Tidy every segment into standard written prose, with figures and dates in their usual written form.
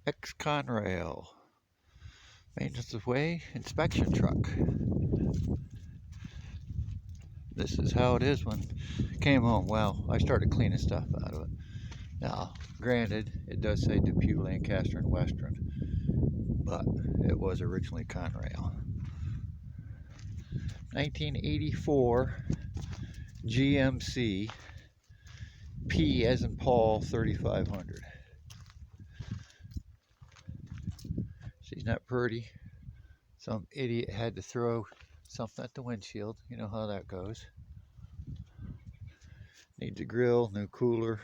Ex-Conrail maintenance of way inspection truck. This is how it is when came home. Well, I started cleaning stuff out of it. Now, granted, it does say Depew, Lancaster, and Western, but it was originally Conrail. 1984 GMC P as in Paul 3500. She's not pretty. Some idiot had to throw something at the windshield. You know how that goes. Needs a grill, new cooler.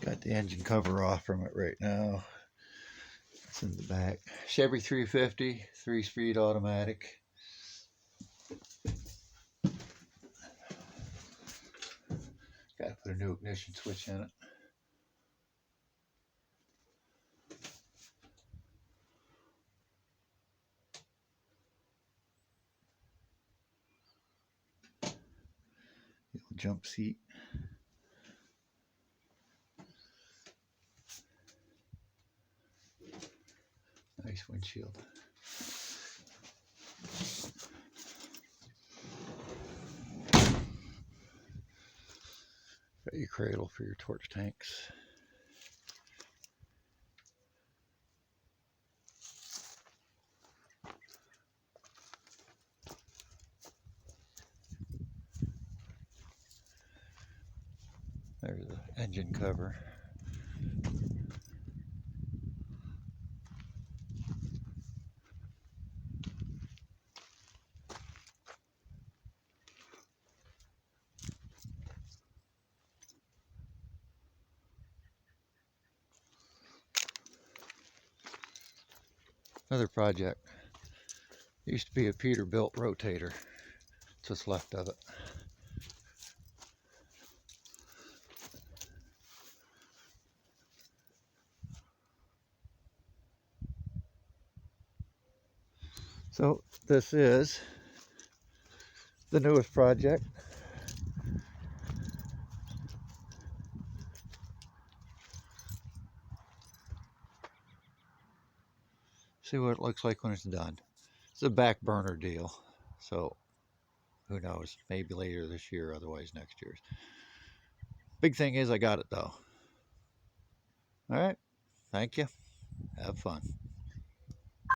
Got the engine cover off from it right now. It's in the back. Chevy 350, 3-speed automatic. Got to put a new ignition switch in it. Jump seat. Nice windshield. Got your cradle for your torch tanks. There's the engine cover. Another project. Used to be a Peterbilt rotator. It's what's left of it. So this is the newest project. See what it looks like when it's done. It's a back burner deal, so who knows, maybe later this year, otherwise next year's. Big thing is I got it though. All right, thank you, have fun.